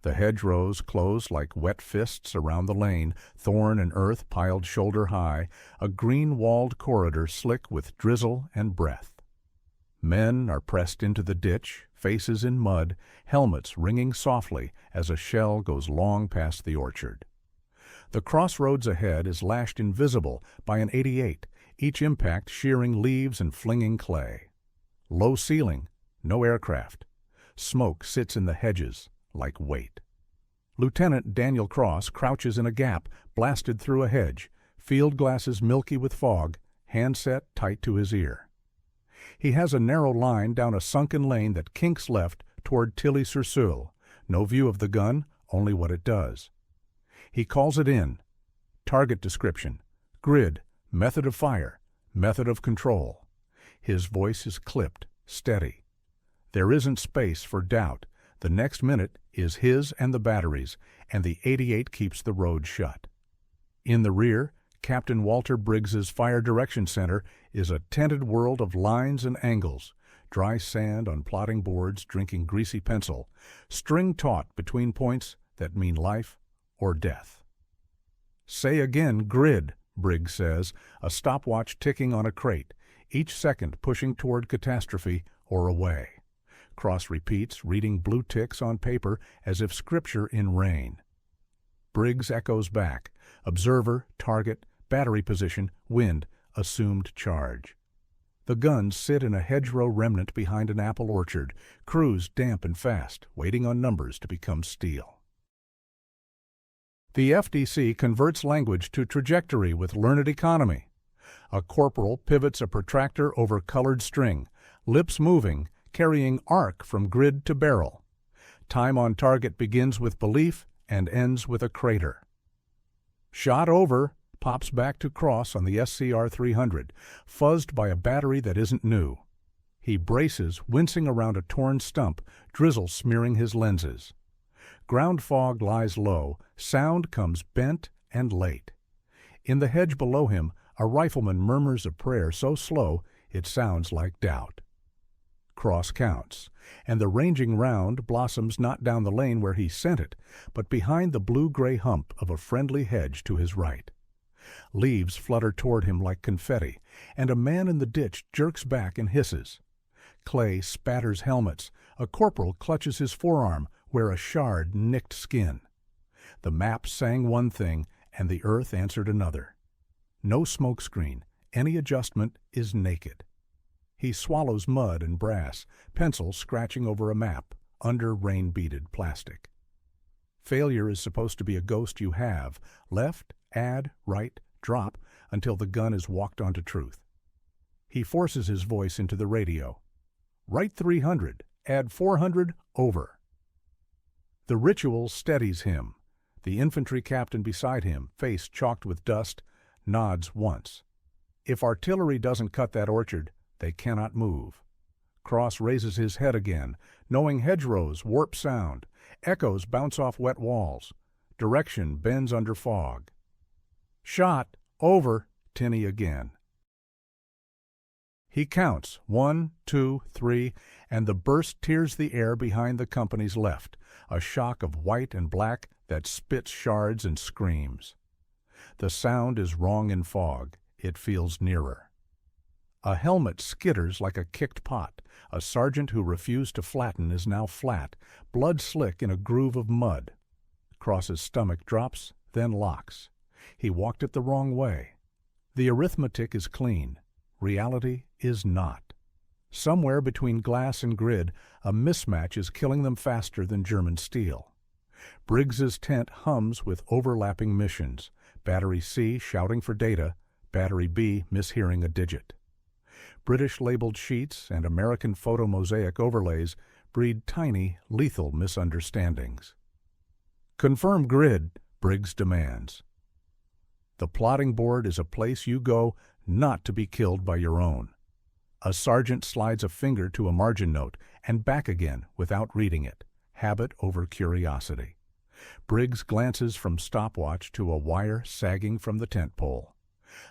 The hedgerows close like wet fists around the lane, thorn and earth piled shoulder high, a green-walled corridor slick with drizzle and breath. Men are pressed into the ditch, faces in mud, helmets ringing softly as a shell goes long past the orchard. The crossroads ahead is lashed invisible by an 88, each impact shearing leaves and flinging clay. Low ceiling, no aircraft. Smoke sits in the hedges like weight. Lieutenant Daniel Cross crouches in a gap, blasted through a hedge, field glasses milky with fog, handset tight to his ear. He has a narrow line down a sunken lane that kinks left toward Tilly-sur-Seulles. No view of the gun, only what it does. He calls it in. Target description, grid, method of fire, method of control. His voice is clipped, steady. There isn't space for doubt. The next minute is his and the battery's, and the 88 keeps the road shut. In the rear, Captain Walter Briggs's Fire Direction Center is a tented world of lines and angles, dry sand on plotting boards drinking greasy pencil, string taut between points that mean life or death. Say again, grid, Briggs says, a stopwatch ticking on a crate, each second pushing toward catastrophe or away. Cross repeats, reading blue ticks on paper as if scripture in rain. Briggs echoes back. Observer, target, battery position, wind, assumed charge. The guns sit in a hedgerow remnant behind an apple orchard, crews damp and fast, waiting on numbers to become steel. The FDC converts language to trajectory with learned economy. A corporal pivots a protractor over colored string, lips moving, carrying arc from grid to barrel. Time on target begins with belief and ends with a crater. Shot over, pops back to Cross on the SCR 300, fuzzed by a battery that isn't new. He braces, wincing around a torn stump, drizzle smearing his lenses. Ground fog lies low, sound comes bent and late. In the hedge below him, a rifleman murmurs a prayer so slow it sounds like doubt. Cross counts, and the ranging round blossoms not down the lane where he sent it, but behind the blue-gray hump of a friendly hedge to his right. Leaves flutter toward him like confetti, and a man in the ditch jerks back and hisses. Clay spatters helmets. A corporal clutches his forearm where a shard nicked skin. The map sang one thing, and the earth answered another. No smoke screen. Any adjustment is naked. He swallows mud and brass, pencil scratching over a map, under rain-beaded plastic. Failure is supposed to be a ghost you have, left, add, right, drop, until the gun is walked onto truth. He forces his voice into the radio. Right 300, add 400, over. The ritual steadies him. The infantry captain beside him, face chalked with dust, nods once. If artillery doesn't cut that orchard, they cannot move. Cross raises his head again, knowing hedgerows warp sound. Echoes bounce off wet walls. Direction bends under fog. Shot, over, tinny again. He counts, 1, 2, 3, and the burst tears the air behind the company's left, a shock of white and black that spits shards and screams. The sound is wrong in fog. It feels nearer. A helmet skitters like a kicked pot. A sergeant who refused to flatten is now flat, blood slick in a groove of mud. Cross's stomach drops, then locks. He walked it the wrong way. The arithmetic is clean. Reality is not. Somewhere between glass and grid, a mismatch is killing them faster than German steel. Briggs's tent hums with overlapping missions. Battery C shouting for data, Battery B mishearing a digit. British-labeled sheets and American photo mosaic overlays breed tiny, lethal misunderstandings. Confirm grid, Briggs demands. The plotting board is a place you go not to be killed by your own. A sergeant slides a finger to a margin note and back again without reading it, habit over curiosity. Briggs glances from stopwatch to a wire sagging from the tent pole.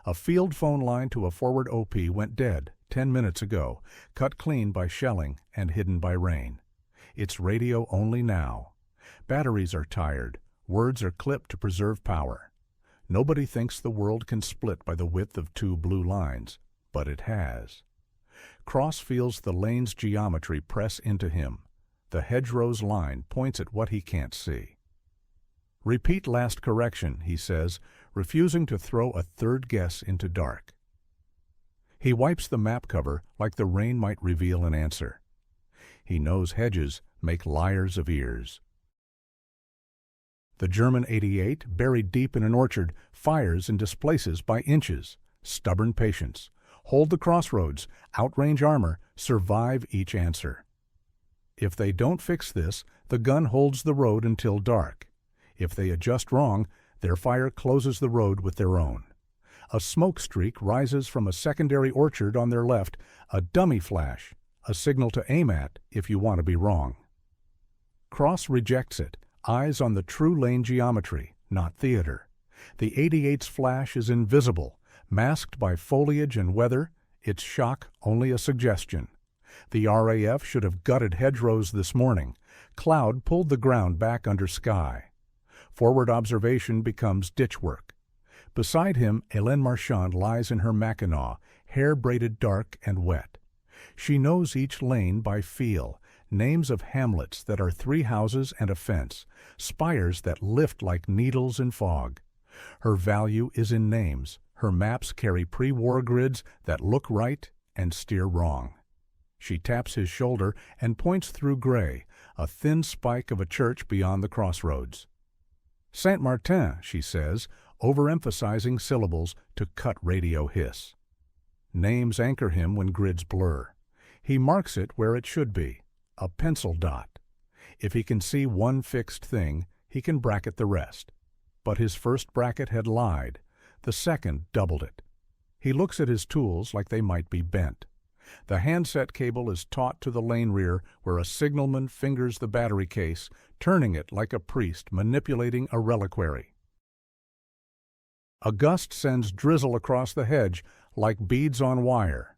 A field phone line to a forward OP went dead 10 minutes ago, cut clean by shelling and hidden by rain. It's radio only now. Batteries are tired. Words are clipped to preserve power. Nobody thinks the world can split by the width of 2 blue lines, but it has. Cross feels the lane's geometry press into him. The hedgerows line points at what he can't see. Repeat last correction, he says, refusing to throw a third guess into dark. He wipes the map cover like the rain might reveal an answer. He knows hedges make liars of ears. The German 88, buried deep in an orchard, fires and displaces by inches. Stubborn patience. Hold the crossroads, outrange armor, survive each answer. If they don't fix this, the gun holds the road until dark. If they adjust wrong, their fire closes the road with their own. A smoke streak rises from a secondary orchard on their left, a dummy flash, a signal to aim at if you want to be wrong. Cross rejects it, eyes on the true lane geometry, not theater. The 88's flash is invisible, masked by foliage and weather, its shock only a suggestion. The RAF should have gutted hedgerows this morning. Cloud pulled the ground back under sky. Forward observation becomes ditch work. Beside him, Hélène Marchand lies in her mackinaw, hair braided dark and wet. She knows each lane by feel, names of hamlets that are 3 houses and a fence, spires that lift like needles in fog. Her value is in names. Her maps carry pre-war grids that look right and steer wrong. She taps his shoulder and points through gray, a thin spike of a church beyond the crossroads. Saint Martin, she says, overemphasizing syllables to cut radio hiss. Names anchor him when grids blur. He marks it where it should be, a pencil dot. If he can see one fixed thing, he can bracket the rest. But his first bracket had lied. The second doubled it. He looks at his tools like they might be bent. The handset cable is taut to the lane rear where a signalman fingers the battery case, turning it like a priest manipulating a reliquary. A gust sends drizzle across the hedge like beads on wire.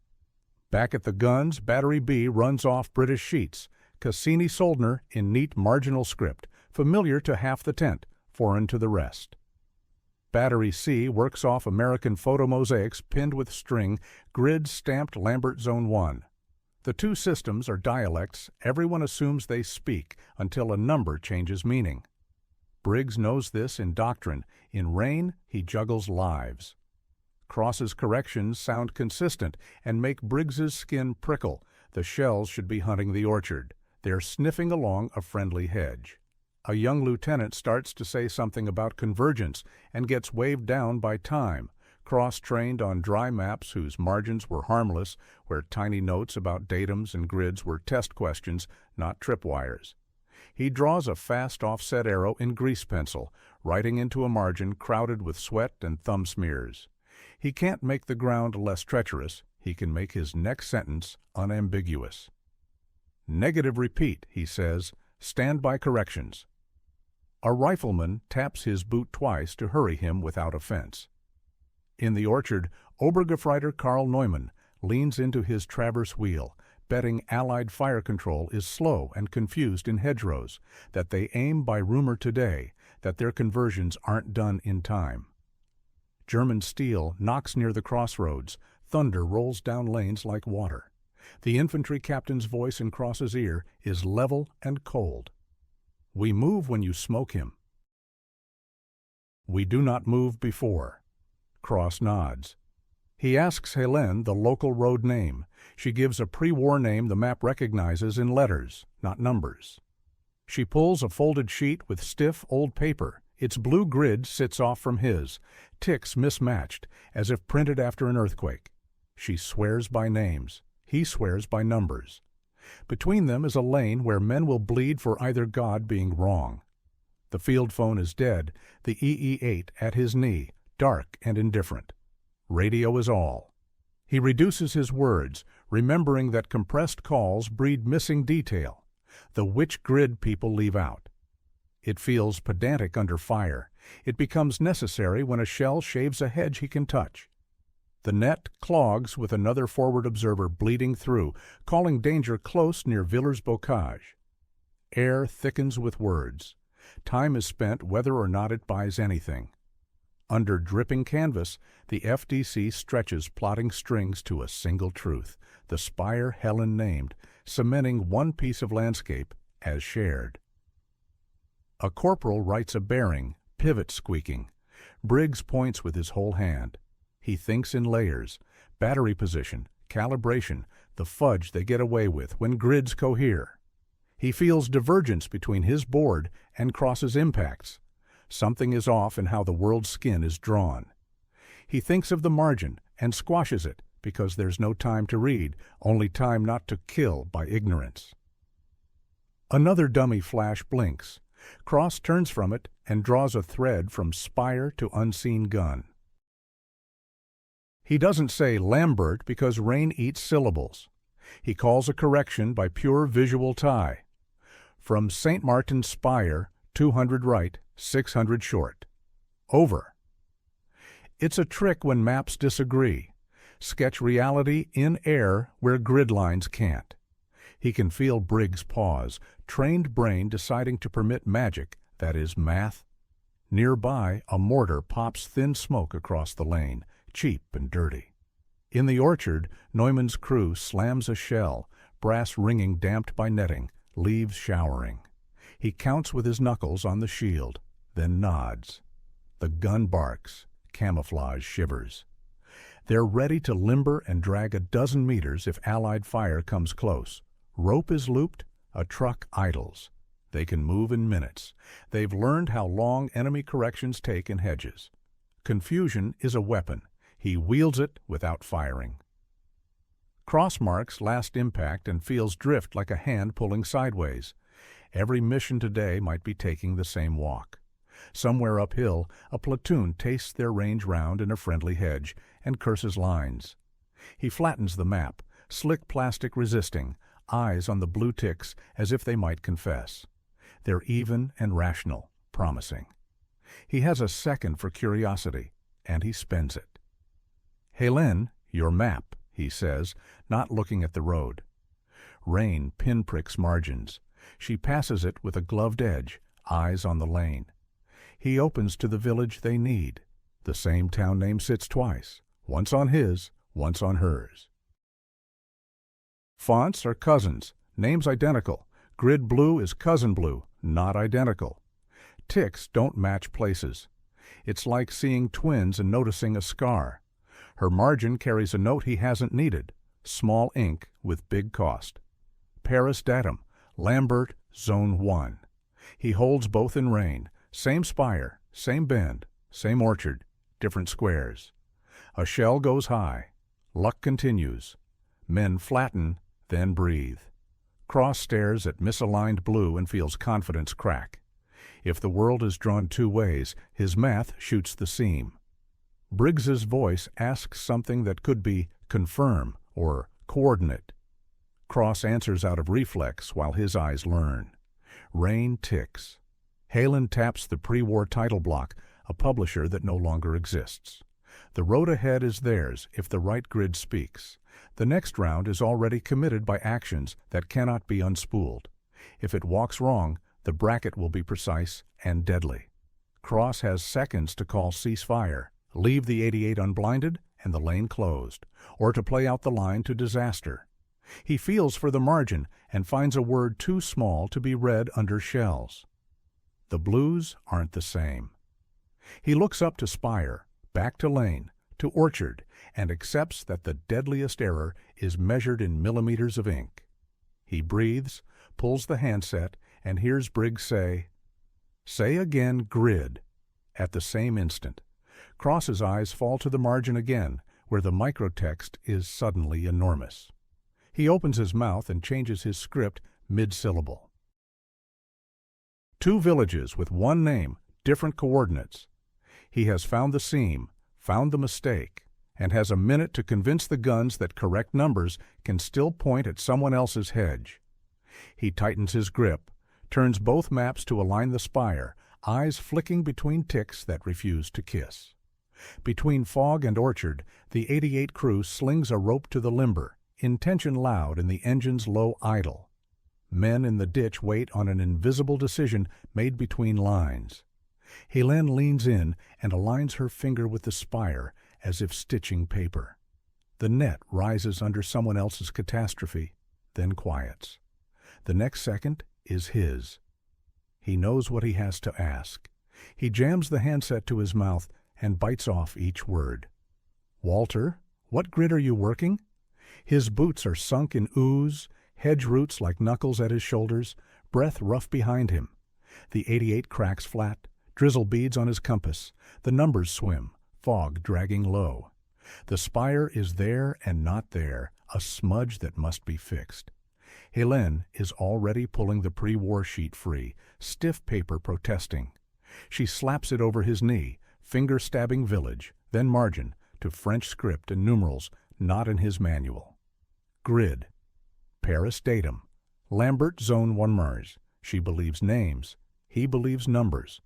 Back at the guns, Battery B runs off British sheets, Cassini Soldner in neat marginal script, familiar to half the tent, foreign to the rest. Battery C works off American photo mosaics pinned with string, grids stamped Lambert Zone 1. The 2 systems are dialects everyone assumes they speak until a number changes meaning. Briggs knows this in doctrine. In rain, he juggles lives. Cross's corrections sound consistent and make Briggs's skin prickle. The shells should be hunting the orchard. They're sniffing along a friendly hedge. A young lieutenant starts to say something about convergence and gets waved down by time. Cross trained on dry maps whose margins were harmless, where tiny notes about datums and grids were test questions, not tripwires. He draws a fast offset arrow in grease pencil, writing into a margin crowded with sweat and thumb smears. He can't make the ground less treacherous. He can make his next sentence unambiguous. Negative repeat, he says. Stand by corrections. A rifleman taps his boot twice to hurry him without offense. In the orchard, Obergefreiter Karl Neumann leans into his traverse wheel, betting Allied fire control is slow and confused in hedgerows, that they aim by rumor today, that their conversions aren't done in time. German steel knocks near the crossroads. Thunder rolls down lanes like water. The infantry captain's voice in Cross's ear is level and cold. We move when you smoke him. We do not move before. Cross nods. He asks Hélène the local road name. She gives a pre-war name the map recognizes in letters, not numbers. She pulls a folded sheet with stiff, old paper. Its blue grid sits off from his, ticks mismatched, as if printed after an earthquake. She swears by names. He swears by numbers. Between them is a lane where men will bleed for either God being wrong. The field phone is dead, the EE-8 at his knee, dark and indifferent. Radio is all. He reduces his words, remembering that compressed calls breed missing detail, the which grid people leave out. It feels pedantic under fire. It becomes necessary when a shell shaves a hedge he can touch. The net clogs with another forward observer bleeding through, calling danger close near Villers-Bocage. Air thickens with words. Time is spent whether or not it buys anything. Under dripping canvas, the FDC stretches plotting strings to a single truth, the spire Helen named, cementing one piece of landscape as shared. A corporal writes a bearing, pivot squeaking. Briggs points with his whole hand. He thinks in layers, battery position, calibration, the fudge they get away with when grids cohere. He feels divergence between his board and Cross's impacts. Something is off in how the world's skin is drawn. He thinks of the margin and squashes it because there's no time to read, only time not to kill by ignorance. Another dummy flash blinks. Cross turns from it and draws a thread from spire to unseen gun. He doesn't say Lambert because rain eats syllables. He calls a correction by pure visual tie. From St. Martin's spire, 200 right, 600 short. Over. It's a trick when maps disagree. Sketch reality in air where grid lines can't. He can feel Briggs' pause, trained brain deciding to permit magic, that is math. Nearby, a mortar pops thin smoke across the lane, cheap and dirty. In the orchard, Neumann's crew slams a shell, brass ringing damped by netting, leaves showering. He counts with his knuckles on the shield, then nods. The gun barks, camouflage shivers. They're ready to limber and drag a dozen meters if Allied fire comes close. Rope is looped, a truck idles. They can move in minutes. They've learned how long enemy corrections take in hedges. Confusion is a weapon. He wields it without firing. Cross marks last impact and feels drift like a hand pulling sideways. Every mission today might be taking the same walk. Somewhere uphill, a platoon tastes their range round in a friendly hedge and curses lines. He flattens the map, slick plastic resisting, eyes on the blue ticks as if they might confess. They're even and rational, promising. He has a second for curiosity, and he spends it. "Hélène, your map," he says, not looking at the road. Rain pinpricks margins. She passes it with a gloved edge, eyes on the lane. He opens to the village they need. The same town name sits twice, once on his, once on hers. Fonts are cousins, names identical. Grid blue is cousin blue, not identical. Ticks don't match places. It's like seeing twins and noticing a scar. Her margin carries a note he hasn't needed, small ink with big cost. Paris datum, Lambert, Zone 1. He holds both in rain, same spire, same bend, same orchard, different squares. A shell goes high. Luck continues. Men flatten, then breathe. Cross stares at misaligned blue and feels confidence crack. If the world is drawn two ways, his math shoots the seam. Briggs's voice asks something that could be confirm or coordinate. Cross answers out of reflex while his eyes learn. Rain ticks. Halen taps the pre-war title block, a publisher that no longer exists. The road ahead is theirs if the right grid speaks. The next round is already committed by actions that cannot be unspooled. If it walks wrong, the bracket will be precise and deadly. Cross has seconds to call ceasefire, leave the 88 unblinded and the lane closed, or to play out the line to disaster. He feels for the margin and finds a word too small to be read under shells. The blues aren't the same. He looks up to spire, back to lane, to orchard, and accepts that the deadliest error is measured in millimeters of ink. He breathes, pulls the handset, and hears Briggs say again, grid. At the same instant, Cross's eyes fall to the margin again, where the microtext is suddenly enormous. He opens his mouth and changes his script mid-syllable. 2 villages with one name, different coordinates. He has found the seam, found the mistake, and has a minute to convince the guns that correct numbers can still point at someone else's hedge. He tightens his grip, turns both maps to align the spire, eyes flicking between ticks that refuse to kiss. Between fog and orchard, the 88 crew slings a rope to the limber, intention loud in the engine's low idle. Men in the ditch wait on an invisible decision made between lines. Helene leans in and aligns her finger with the spire as if stitching paper. The net rises under someone else's catastrophe, then quiets. The next second is his. He knows what he has to ask. He jams the handset to his mouth and bites off each word. "Walter, what grid are you working?" His boots are sunk in ooze, hedge roots like knuckles at his shoulders, breath rough behind him. The 88 cracks flat, drizzle beads on his compass. The numbers swim, fog dragging low. The spire is there and not there, a smudge that must be fixed. Helene is already pulling the pre-war sheet free, stiff paper protesting. She slaps it over his knee, finger-stabbing village, then margin, to French script and numerals not in his manual. Grid. Paris datum. Lambert zone 1 Mars. She believes names. He believes numbers.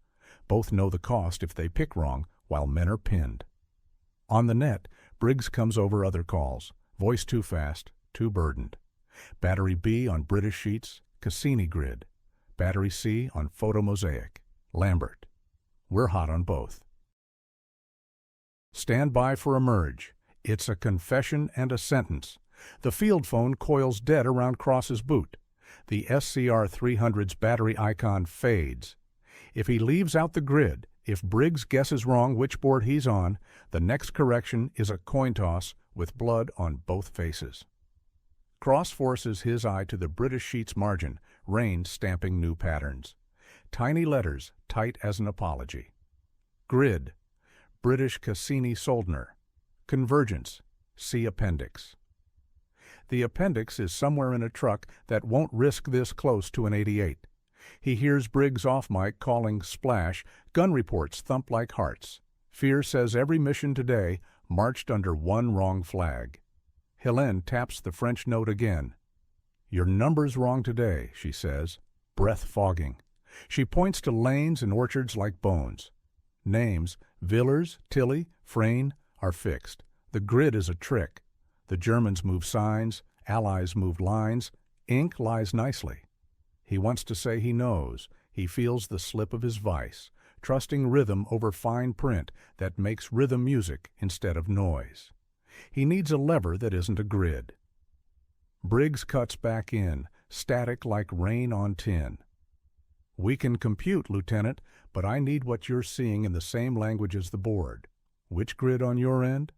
Both know the cost if they pick wrong, while men are pinned. On the net, Briggs comes over other calls. Voice too fast, too burdened. Battery B on British sheets, Cassini grid. Battery C on photomosaic, Lambert. We're hot on both. Stand by for a merge. It's a confession and a sentence. The field phone coils dead around Cross's boot. The SCR 300's battery icon fades. If he leaves out the grid, if Briggs guesses wrong which board he's on, the next correction is a coin toss with blood on both faces. Cross forces his eye to the British sheet's margin, rain stamping new patterns. Tiny letters, tight as an apology. Grid. British Cassini Soldner. Convergence. See appendix. The appendix is somewhere in a truck that won't risk this close to an 88. He hears Briggs off mic calling splash, gun reports thump like hearts. Fear says every mission today marched under one wrong flag. Helene taps the French note again. "Your number's wrong today," she says, breath fogging. She points to lanes and orchards like bones. Names, Villers, Tilly, Frayne, are fixed. The grid is a trick. The Germans move signs, Allies moved lines. Ink lies nicely. He wants to say he knows. He feels the slip of his vice, trusting rhythm over fine print that makes rhythm music instead of noise. He needs a lever that isn't a grid. Briggs cuts back in, static like rain on tin. "We can compute, Lieutenant, but I need what you're seeing in the same language as the board. Which grid on your end?"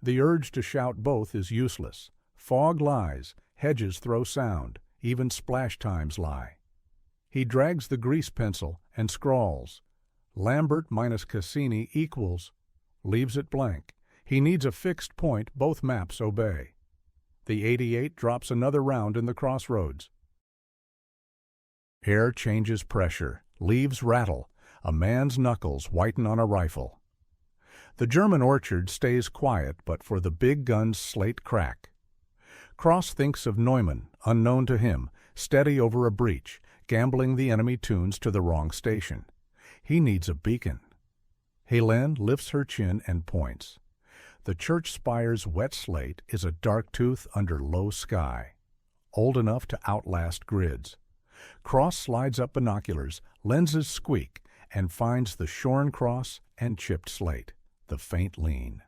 The urge to shout both is useless. Fog lies, hedges throw sound, even splash times lie. He drags the grease pencil and scrawls. Lambert minus Cassini equals, leaves it blank. He needs a fixed point both maps obey. The 88 drops another round in the crossroads. Air changes pressure, leaves rattle, a man's knuckles whiten on a rifle. The German orchard stays quiet but for the big gun's slate crack. Cross thinks of Neumann, unknown to him, steady over a breach, gambling the enemy tunes to the wrong station. He needs a beacon. Helene lifts her chin and points. The church spire's wet slate is a dark tooth under low sky, old enough to outlast grids. Cross slides up binoculars, lenses squeak, and finds the shorn cross and chipped slate, the faint lean.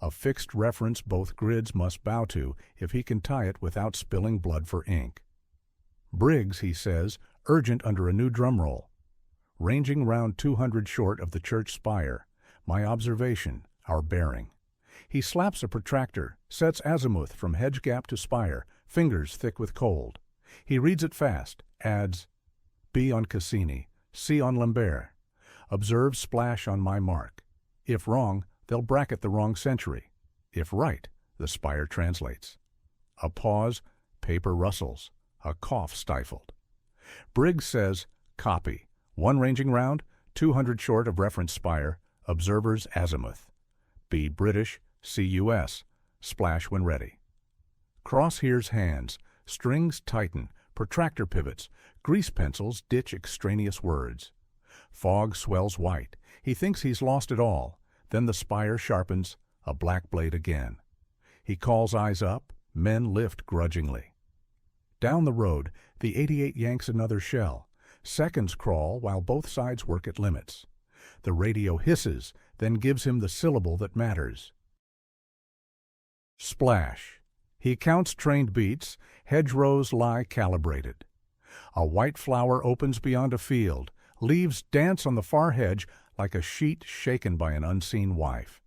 A fixed reference both grids must bow to if he can tie it without spilling blood for ink. Briggs, he says, urgent under a new drum roll. Ranging round 200 short of the church spire, my observation, our bearing. He slaps a protractor, sets azimuth from hedge gap to spire, fingers thick with cold. He reads it fast, adds, B on Cassini, C on Lambert. Observe splash on my mark. If wrong, they'll bracket the wrong century. If right, the spire translates. A pause, paper rustles, a cough stifled. Briggs says, copy. One ranging round, 200 short of reference spire, observers azimuth. B British, C US, splash when ready. Cross hears hands, strings tighten, protractor pivots, grease pencils ditch extraneous words. Fog swells white. He thinks he's lost it all. Then the spire sharpens, a black blade again. He calls eyes up, men lift grudgingly. Down the road, the 88 yanks another shell. Seconds crawl while both sides work at limits. The radio hisses, then gives him the syllable that matters. Splash. He counts trained beats. Hedgerows lie calibrated. A white flower opens beyond a field. Leaves dance on the far hedge like a sheet shaken by an unseen wife.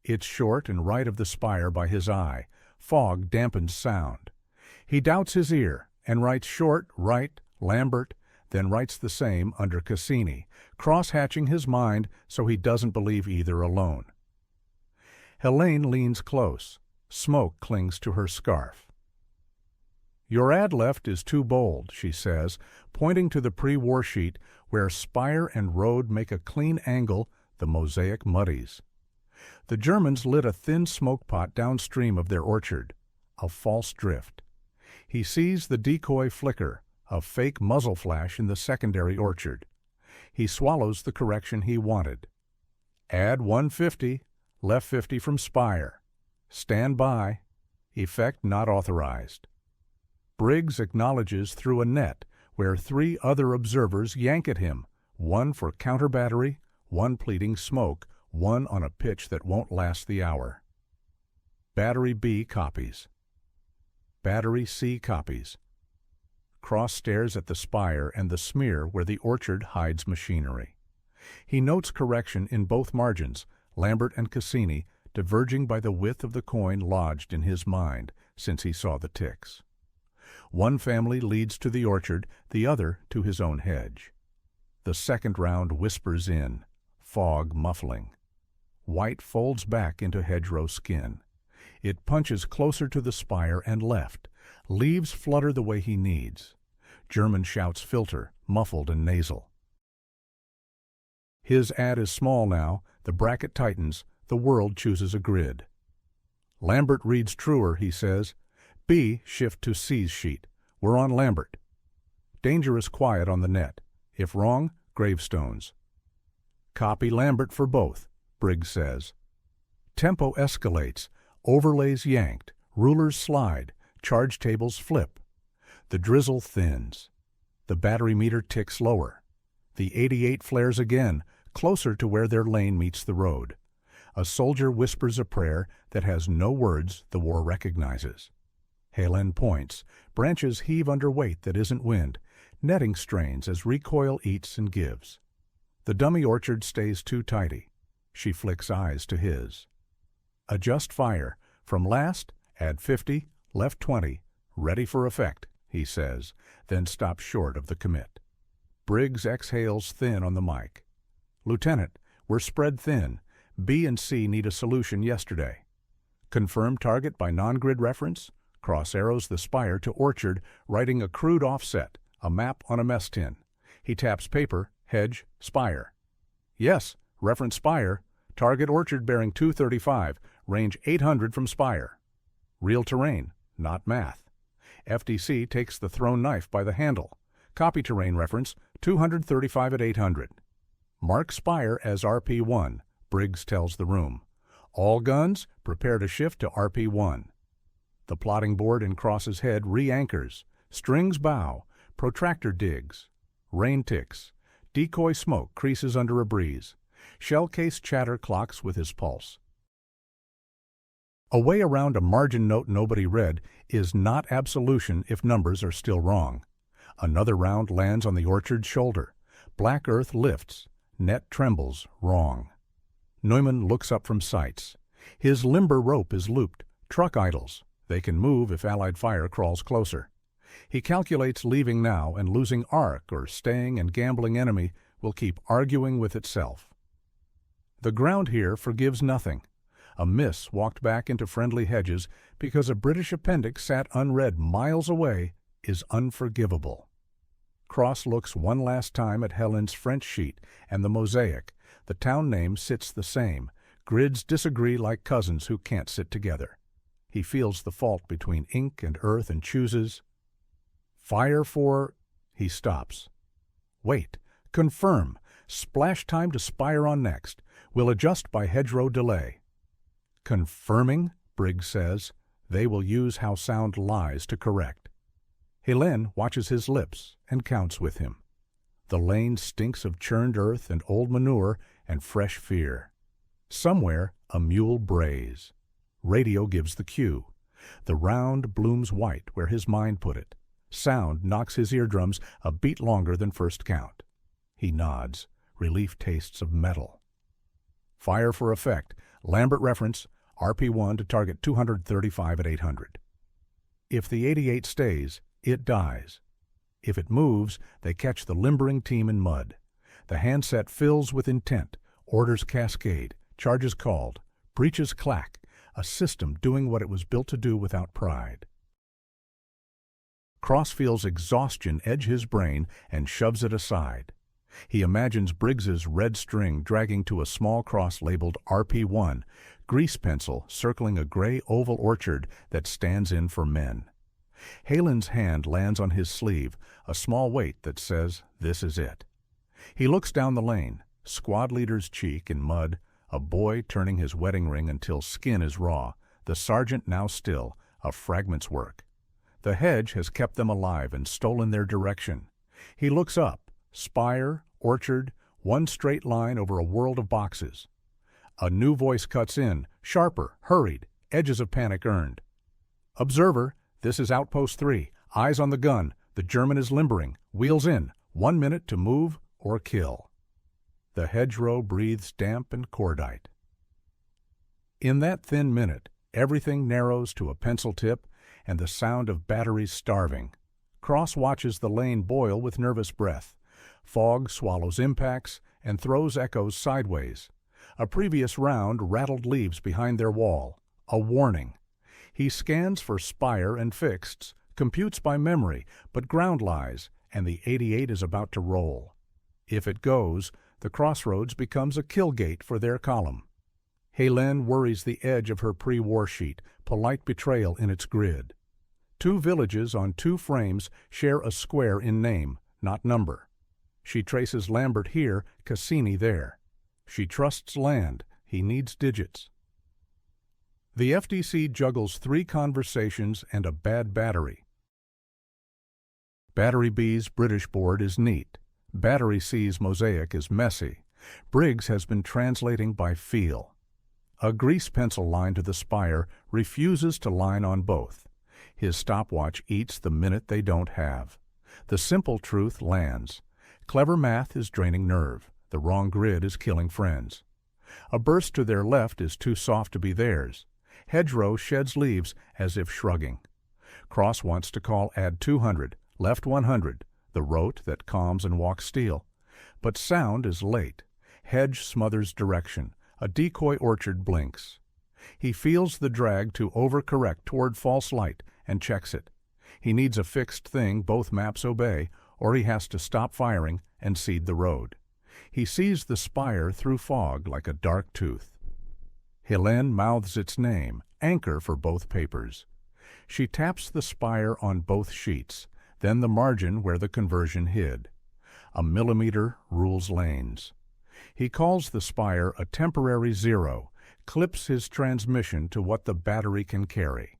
It's short and right of the spire by his eye. Fog dampens sound. He doubts his ear and writes short, right, Lambert, then writes the same under Cassini, cross-hatching his mind so he doesn't believe either alone. Helene leans close. Smoke clings to her scarf. "Your ad left is too bold," she says, pointing to the pre-war sheet where spire and road make a clean angle the mosaic muddies. The Germans lit a thin smoke pot downstream of their orchard, a false drift. He sees the decoy flicker, a fake muzzle flash in the secondary orchard. He swallows the correction he wanted. Add 150, left 50 from spire. Stand by. Effect not authorized. Briggs acknowledges through a net where 3 other observers yank at him, one for counter battery, one pleading smoke, one on a pitch that won't last the hour. Battery B copies. Battery C copies. Cross stares at the spire and the smear where the orchard hides machinery. He notes correction in both margins, Lambert and Cassini, diverging by the width of the coin lodged in his mind since he saw the ticks. One family leads to the orchard, the other to his own hedge. The second round whispers in, fog muffling. White folds back into hedgerow skin. It punches closer to the spire and left. Leaves flutter the way he needs. German shouts filter, muffled and nasal. His ad is small now, the bracket tightens, the world chooses a grid. Lambert reads truer, he says. B, shift to C's sheet. We're on Lambert. Dangerous quiet on the net. If wrong, gravestones. Copy Lambert for both, Briggs says. Tempo escalates, overlays yanked, rulers slide, charge tables flip. The drizzle thins. The battery meter ticks lower. The 88 flares again, closer to where their lane meets the road. A soldier whispers a prayer that has no words the war recognizes. Helene points. Branches heave under weight that isn't wind. Netting strains as recoil eats and gives. The dummy orchard stays too tidy. She flicks eyes to his. Adjust fire. From last, add 50, left 20. Ready for effect, he says, then stops short of the commit. Briggs exhales thin on the mic. Lieutenant, we're spread thin. B and C need a solution yesterday. Confirm target by non-grid reference. Cross arrows the spire to orchard, writing a crude offset, a map on a mess tin. He taps paper, hedge, spire. Yes, reference spire. Target orchard bearing 235, range 800 from spire. Real terrain, not math. FDC takes the thrown knife by the handle. Copy terrain reference, 235 at 800. Mark spire as RP1, Briggs tells the room. All guns, prepare to shift to RP1. The plotting board in Cross's head re-anchors. Strings bow, protractor digs. Rain ticks. Decoy smoke creases under a breeze. Shell case chatter clocks with his pulse. A way around a margin note nobody read is not absolution if numbers are still wrong. Another round lands on the orchard's shoulder. Black earth lifts. Net trembles, wrong. Neumann looks up from sights. His limber rope is looped. Truck idles. They can move if Allied fire crawls closer. He calculates leaving now and losing arc or staying and gambling enemy will keep arguing with itself. The ground here forgives nothing. A miss walked back into friendly hedges because a British appendix sat unread miles away is unforgivable. Cross looks one last time at Helen's French sheet and the mosaic. The town name sits the same. Grids disagree like cousins who can't sit together. He feels the fault between ink and earth and chooses. Fire for... He stops. Wait. Confirm. Splash time to spire on next. We'll adjust by hedgerow delay. Confirming, Briggs says. They will use how sound lies to correct. Helene watches his lips and counts with him. The lane stinks of churned earth and old manure and fresh fear. Somewhere a mule brays. Radio gives the cue. The round blooms white where his mind put it. Sound knocks his eardrums a beat longer than first count. He nods. Relief tastes of metal. Fire for effect. Lambert reference, RP1 to target 235 at 800. If the 88 stays, it dies. If it moves, they catch the limbering team in mud. The handset fills with intent. Orders cascade. Charges called. Breaches clack. A system doing what it was built to do without pride. Cross feels exhaustion edge his brain and shoves it aside. He imagines Briggs's red string dragging to a small cross labeled RP1, grease pencil circling a gray oval orchard that stands in for men. Helen's hand lands on his sleeve, a small weight that says, "This is it." He looks down the lane, squad leader's cheek in mud, a boy turning his wedding ring until skin is raw, the sergeant now still, a fragment's work. The hedge has kept them alive and stolen their direction. He looks up, spire, orchard, one straight line over a world of boxes. A new voice cuts in, sharper, hurried, edges of panic earned. "Observer, this is Outpost 3. Eyes on the gun. The German is limbering. Wheels in. 1 minute to move or kill." The hedgerow breathes damp and cordite. In that thin minute, everything narrows to a pencil tip and the sound of batteries starving. Cross watches the lane boil with nervous breath. Fog swallows impacts and throws echoes sideways. A previous round rattled leaves behind their wall. A warning. He scans for spire and fixeds, computes by memory, but ground lies, and the 88 is about to roll. If it goes, the crossroads becomes a kill gate for their column. Helene worries the edge of her pre-war sheet, polite betrayal in its grid. 2 villages on 2 frames share a square in name, not number. She traces Lambert here, Cassini there. She trusts land. He needs digits. The FDC juggles 3 conversations and a bad battery. Battery B's British board is neat. Battery C's mosaic is messy. Briggs has been translating by feel. A grease pencil line to the spire refuses to line on both. His stopwatch eats the minute they don't have. The simple truth lands. Clever math is draining nerve. The wrong grid is killing friends. A burst to their left is too soft to be theirs. Hedgerow sheds leaves as if shrugging. Cross wants to call add 200, left 100, the rote that calms and walks steel. But sound is late. Hedge smothers direction. A decoy orchard blinks. He feels the drag to overcorrect toward false light and checks it. He needs a fixed thing both maps obey, or he has to stop firing and cede the road. He sees the spire through fog like a dark tooth. Helene mouths its name, anchor for both papers. She taps the spire on both sheets, then the margin where the conversion hid. A millimeter rules lanes. He calls the spire a temporary 0, clips his transmission to what the battery can carry.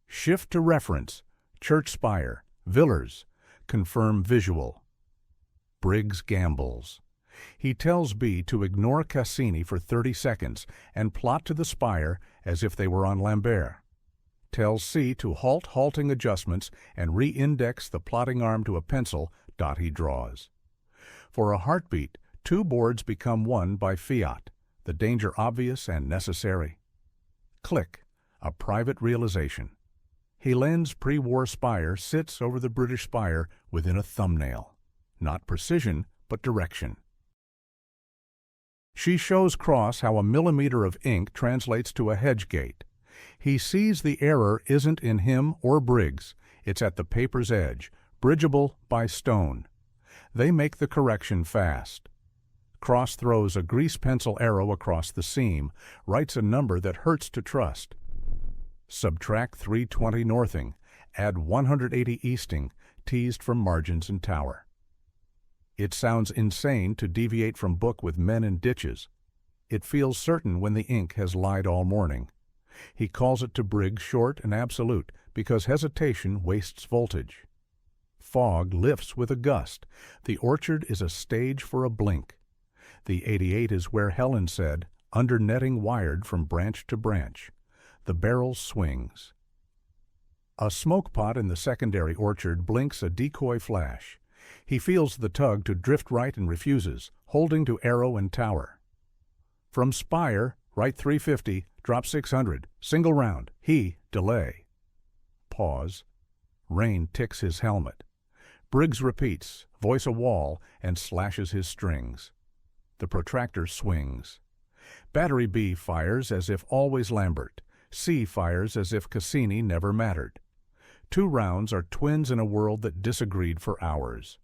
Shift to reference, church spire, Villers, confirm visual. Briggs gambles. He tells B to ignore Cassini for 30 seconds and plot to the spire as if they were on Lambert. Tells C to halt halting adjustments and re-index the plotting arm to a pencil dot he draws. For a heartbeat, 2 boards become one by fiat, the danger obvious and necessary. Click, a private realization. Helene's pre-war spire sits over the British spire within a thumbnail. Not precision, but direction. She shows Cross how a millimeter of ink translates to a hedge gate. He sees the error isn't in him or Briggs. It's at the paper's edge, bridgeable by stone. They make the correction fast. Cross throws a grease pencil arrow across the seam, writes a number that hurts to trust. Subtract 320 northing, add 180 easting, teased from margins and tower. It sounds insane to deviate from book with men in ditches. It feels certain when the ink has lied all morning. He calls it to Briggs short and absolute because hesitation wastes voltage. Fog lifts with a gust. The orchard is a stage for a blink. The 88 is where Helen said, under netting wired from branch to branch. The barrel swings. A smoke pot in the secondary orchard blinks a decoy flash. He feels the tug to drift right and refuses, holding to arrow and tower. From spire, right 350, drop 600, single round, he, delay. Pause. Rain ticks his helmet. Briggs repeats, voice a wall, and slashes his strings. The protractor swings. Battery B fires as if always Lambert. C fires as if Cassini never mattered. 2 rounds are twins in a world that disagreed for hours.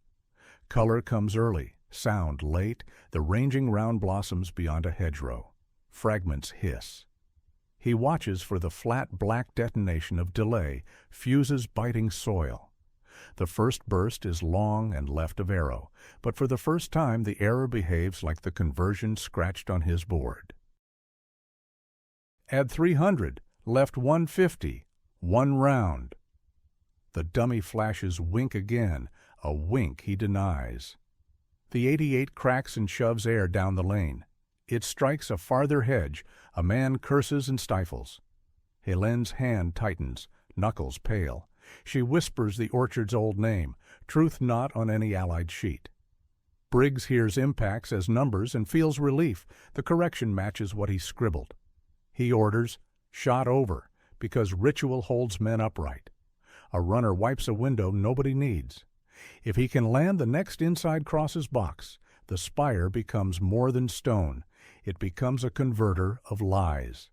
Color comes early, sound late, the ranging round blossoms beyond a hedgerow. Fragments hiss. He watches for the flat black detonation of delay, fuses biting soil. The first burst is long and left of arrow, but for the first time the error behaves like the conversion scratched on his board. Add 300, left 150, 1 round. The dummy flashes wink again, a wink he denies. The 88 cracks and shoves air down the lane. It strikes a farther hedge, a man curses and stifles. Helen's hand tightens, knuckles pale. She whispers the orchard's old name, truth not on any allied sheet. Briggs hears impacts as numbers and feels relief. The correction matches what he scribbled. He orders, shot over, because ritual holds men upright. A runner wipes a window nobody needs. If he can land the next inside cross's box, the spire becomes more than stone. It becomes a converter of lies.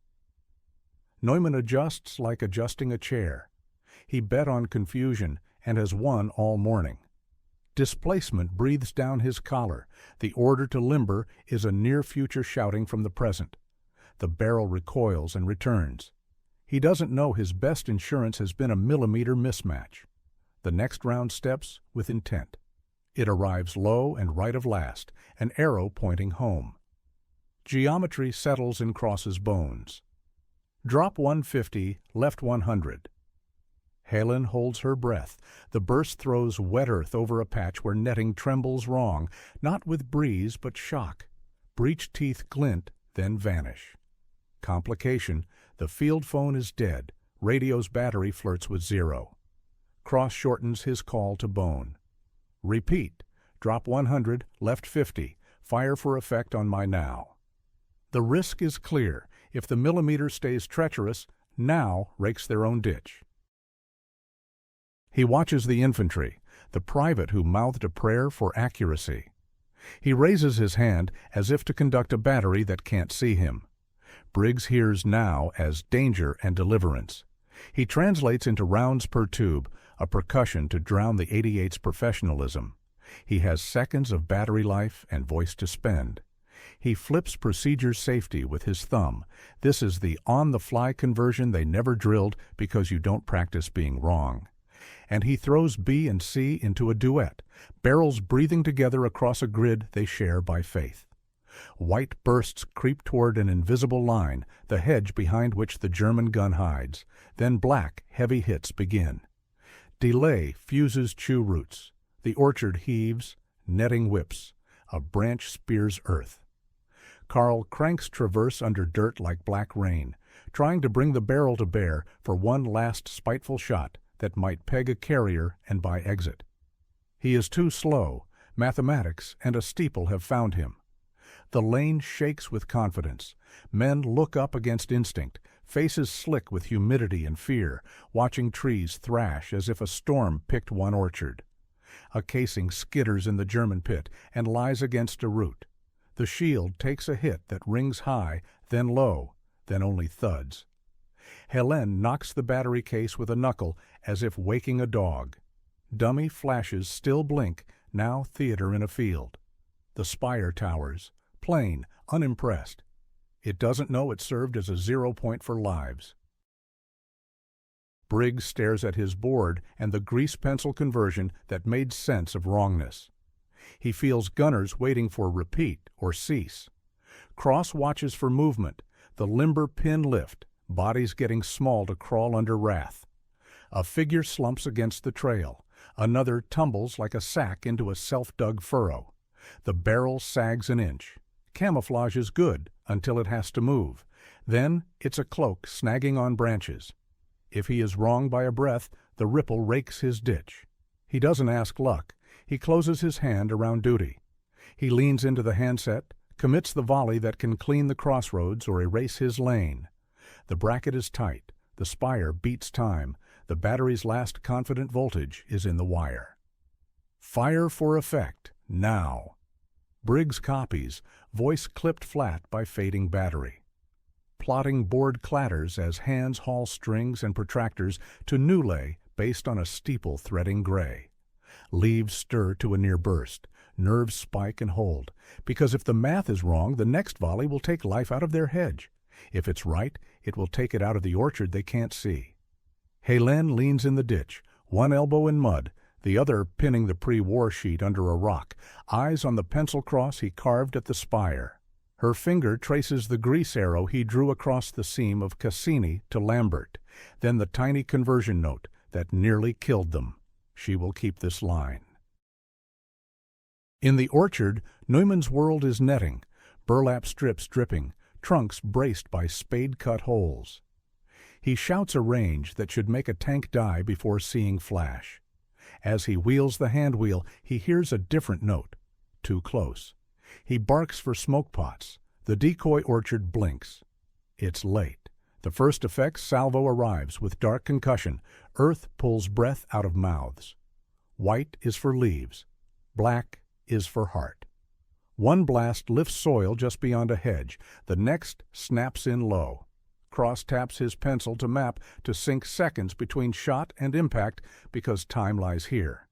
Neumann adjusts like adjusting a chair. He bet on confusion and has won all morning. Displacement breathes down his collar. The order to limber is a near-future shouting from the present. The barrel recoils and returns. He doesn't know his best insurance has been a millimeter mismatch. The next round steps with intent. It arrives low and right of last, an arrow pointing home. Geometry settles and crosses bones. Drop 150, left 100. Helen holds her breath. The burst throws wet earth over a patch where netting trembles wrong, not with breeze but shock. Breech teeth glint, then vanish. Complication, the field phone is dead. Radio's battery flirts with 0. Cross shortens his call to bone. Repeat. Drop 100, left 50. Fire for effect on my now. The risk is clear. If the millimeter stays treacherous, now rakes their own ditch. He watches the infantry, the private who mouthed a prayer for accuracy. He raises his hand as if to conduct a battery that can't see him. Briggs hears now as danger and deliverance. He translates into rounds per tube, a percussion to drown the 88's professionalism. He has seconds of battery life and voice to spend. He flips procedure safety with his thumb. This is the on-the-fly conversion they never drilled because you don't practice being wrong. And he throws B and C into a duet, barrels breathing together across a grid they share by faith. White bursts creep toward an invisible line, the hedge behind which the German gun hides. Then black, heavy hits begin. Delay fuses chew roots. The orchard heaves, netting whips. A branch spears earth. Carl cranks traverse under dirt like black rain, trying to bring the barrel to bear for one last spiteful shot that might peg a carrier and buy exit. He is too slow. Mathematics and a steeple have found him. The lane shakes with confidence. Men look up against instinct, faces slick with humidity and fear, watching trees thrash as if a storm picked one orchard. A casing skitters in the German pit and lies against a root. The shield takes a hit that rings high, then low, then only thuds. Helen knocks the battery case with a knuckle as if waking a dog. Dummy flashes still blink, now theater in a field. The spire towers, plain, unimpressed. It doesn't know it served as a 0 point for lives. Briggs stares at his board and the grease pencil conversion that made sense of wrongness. He feels gunners waiting for repeat or cease. Cross watches for movement, the limber pin lift, bodies getting small to crawl under wrath. A figure slumps against the trail. Another tumbles like a sack into a self-dug furrow. The barrel sags an inch. Camouflage is good until it has to move. Then it's a cloak snagging on branches. If he is wrong by a breath, the ripple rakes his ditch. He doesn't ask luck. He closes his hand around duty. He leans into the handset, commits the volley that can clean the crossroads or erase his lane. The bracket is tight. The spire beats time. The battery's last confident voltage is in the wire. Fire for effect, now. Briggs copies, voice clipped flat by fading battery. Plotting board clatters as hands haul strings and protractors to new lay based on a steeple threading gray. Leaves stir to a near burst. Nerves spike and hold, because if the math is wrong, the next volley will take life out of their hedge. If it's right, it will take it out of the orchard they can't see. Hélène leans in the ditch, one elbow in mud, the other pinning the pre-war sheet under a rock, eyes on the pencil cross he carved at the spire. Her finger traces the grease arrow he drew across the seam of Cassini to Lambert, then the tiny conversion note that nearly killed them. She will keep this line. In the orchard, Neumann's world is netting, burlap strips dripping, trunks braced by spade-cut holes. He shouts a range that should make a tank die before seeing flash. As he wheels the hand wheel, he hears a different note. Too close. He barks for smoke pots. The decoy orchard blinks. It's late. The first effects salvo arrives with dark concussion. Earth pulls breath out of mouths. White is for leaves. Black is for heart. One blast lifts soil just beyond a hedge. The next snaps in low. Cross taps his pencil to map to sync seconds between shot and impact because time lies here.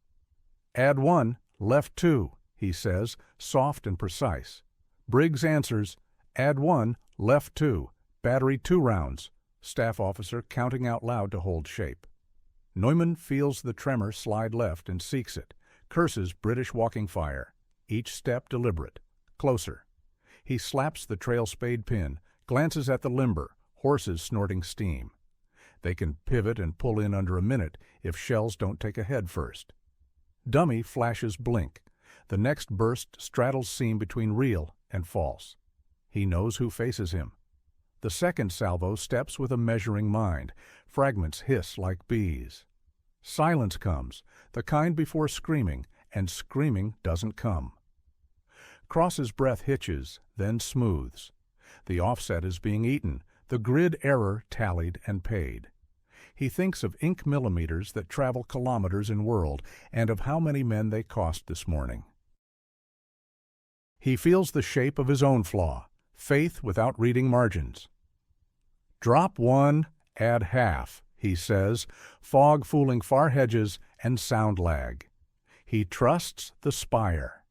Add 1, left 2, he says, soft and precise. Briggs answers, add 1, left 2, battery 2 rounds, staff officer counting out loud to hold shape. Neumann feels the tremor slide left and seeks it, curses British walking fire, each step deliberate, closer. He slaps the trail spade pin, glances at the limber, horses snorting steam. They can pivot and pull in under a minute if shells don't take a head first. Dummy flashes blink. The next burst straddles seam between real and false. He knows who faces him. The second salvo steps with a measuring mind. Fragments hiss like bees. Silence comes, the kind before screaming, and screaming doesn't come. Cross's breath hitches, then smooths. The offset is being eaten, the grid error tallied and paid. He thinks of ink millimeters that travel kilometers in world, and of how many men they cost this morning. He feels the shape of his own flaw, faith without reading margins. Drop 1, add half, he says, fog fooling far hedges and sound lag. He trusts the spire.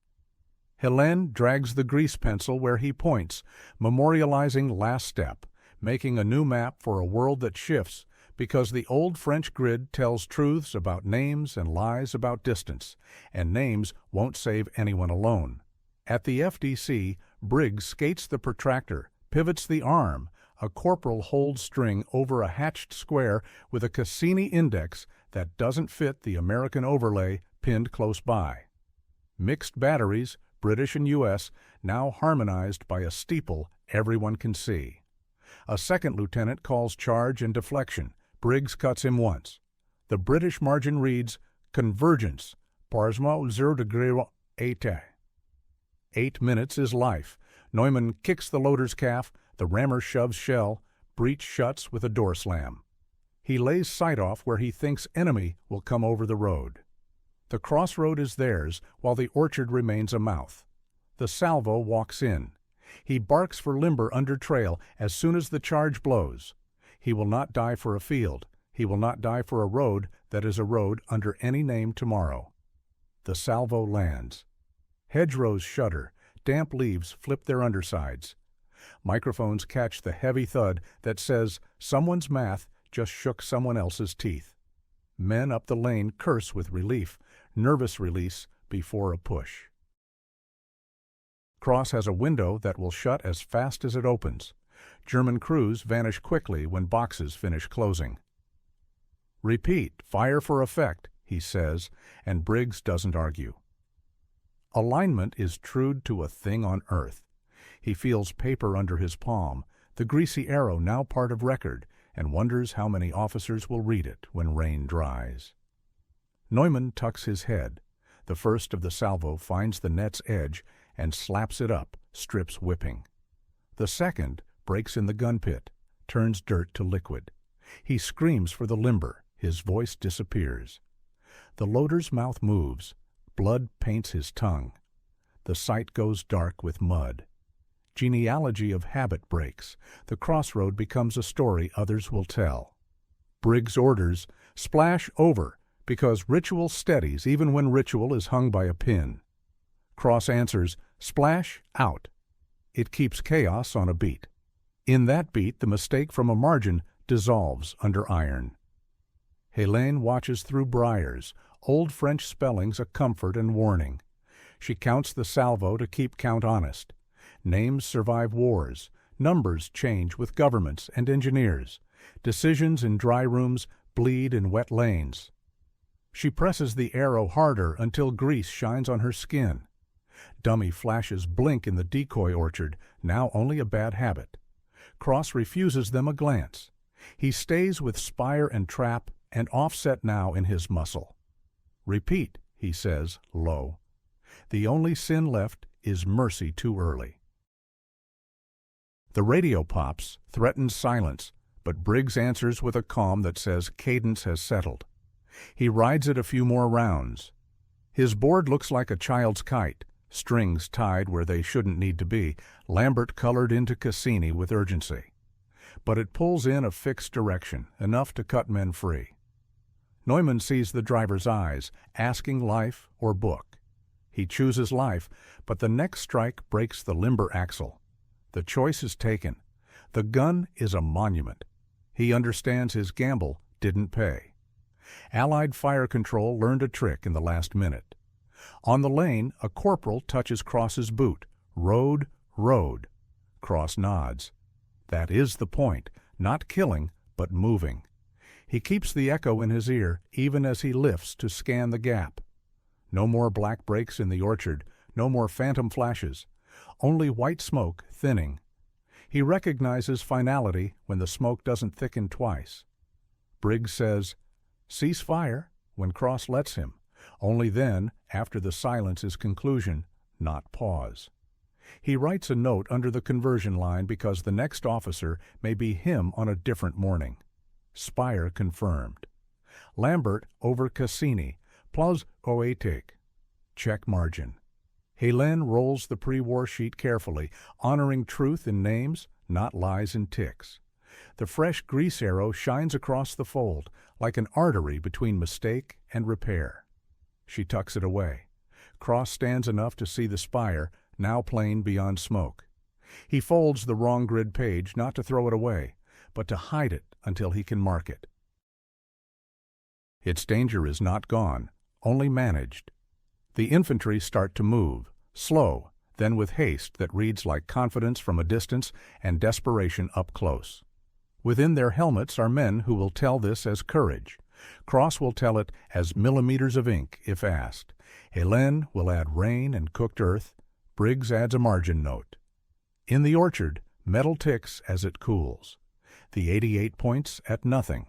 Hélène drags the grease pencil where he points, memorializing last step, making a new map for a world that shifts because the old French grid tells truths about names and lies about distance, and names won't save anyone alone. At the FDC, Briggs skates the protractor, pivots the arm, a corporal holds string over a hatched square with a Cassini index that doesn't fit the American overlay pinned close by. Mixed batteries, British and U.S., now harmonized by a steeple everyone can see. A second lieutenant calls charge and deflection. Briggs cuts him once. The British margin reads, convergence, parsement 0°8. 8 minutes is life. Neumann kicks the loader's calf, the rammer shoves shell, breech shuts with a door slam. He lays sight off where he thinks enemy will come over the road. The crossroad is theirs, while the orchard remains a mouth. The salvo walks in. He barks for limber under trail as soon as the charge blows. He will not die for a field. He will not die for a road that is a road under any name tomorrow. The salvo lands. Hedgerows shudder. Damp leaves flip their undersides. Microphones catch the heavy thud that says someone's math just shook someone else's teeth. Men up the lane curse with relief, nervous release before a push. Cross has a window that will shut as fast as it opens. German crews vanish quickly when boxes finish closing. "Repeat, fire for effect," he says, and Briggs doesn't argue. Alignment is trued to a thing on earth. He feels paper under his palm, the greasy arrow now part of record, and wonders how many officers will read it when rain dries. Neumann tucks his head. The first of the salvo finds the net's edge and slaps it up, strips whipping. The second breaks in the gun pit, turns dirt to liquid. He screams for the limber. His voice disappears. The loader's mouth moves. Blood paints his tongue. The sight goes dark with mud. Genealogy of habit breaks. The crossroad becomes a story others will tell. Briggs orders, "Splash over," because ritual steadies even when ritual is hung by a pin. Cross answers, "Splash out." It keeps chaos on a beat. In that beat, the mistake from a margin dissolves under iron. Helene watches through briars, old French spellings a comfort and warning. She counts the salvo to keep count honest. Names survive wars. Numbers change with governments and engineers. Decisions in dry rooms bleed in wet lanes. She presses the arrow harder until grease shines on her skin. Dummy flashes blink in the decoy orchard, now only a bad habit. Cross refuses them a glance. He stays with spire and trap and offset now in his muscle. "Repeat," he says, low. The only sin left is mercy too early. The radio pops, threatens silence, but Briggs answers with a calm that says cadence has settled. He rides it a few more rounds. His board looks like a child's kite, strings tied where they shouldn't need to be, Lambert colored into Cassini with urgency. But it pulls in a fixed direction, enough to cut men free. Neumann sees the driver's eyes, asking life or book. He chooses life, but the next strike breaks the limber axle. The choice is taken. The gun is a monument. He understands his gamble didn't pay. Allied fire control learned a trick in the last minute. On the lane, a corporal touches Cross's boot. "Road, road." Cross nods. That is the point, not killing, but moving. He keeps the echo in his ear even as he lifts to scan the gap. No more black breaks in the orchard, no more phantom flashes, only white smoke thinning. He recognizes finality when the smoke doesn't thicken twice. Briggs says, "Cease fire," when Cross lets him. Only then, after the silence is conclusion, not pause. He writes a note under the conversion line because the next officer may be him on a different morning. Spire confirmed. Lambert over Cassini, plus oetic. Check margin. Helene rolls the pre-war sheet carefully, honoring truth in names, not lies in ticks. The fresh grease arrow shines across the fold, like an artery between mistake and repair. She tucks it away. Cross stands enough to see the spire, now plain beyond smoke. He folds the wrong grid page not to throw it away, but to hide it until he can mark it. Its danger is not gone, only managed. The infantry start to move, slow, then with haste that reads like confidence from a distance and desperation up close. Within their helmets are men who will tell this as courage. Cross will tell it as millimeters of ink if asked. Helene will add rain and cooked earth. Briggs adds a margin note. In the orchard, metal ticks as it cools. The 88 points at nothing.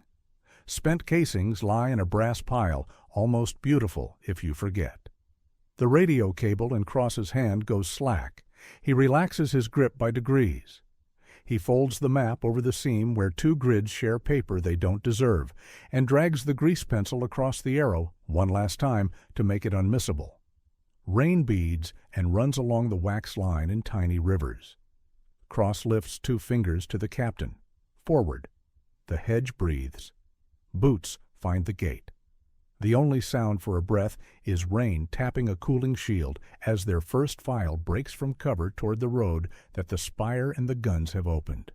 Spent casings lie in a brass pile, almost beautiful if you forget. The radio cable in Cross's hand goes slack. He relaxes his grip by degrees. He folds the map over the seam where two grids share paper they don't deserve, and drags the grease pencil across the arrow one last time to make it unmissable. Rain beads and runs along the wax line in tiny rivers. Cross lifts two fingers to the captain. Forward. The hedge breathes. Boots find the gate. The only sound for a breath is rain tapping a cooling shield as their first file breaks from cover toward the road that the spire and the guns have opened.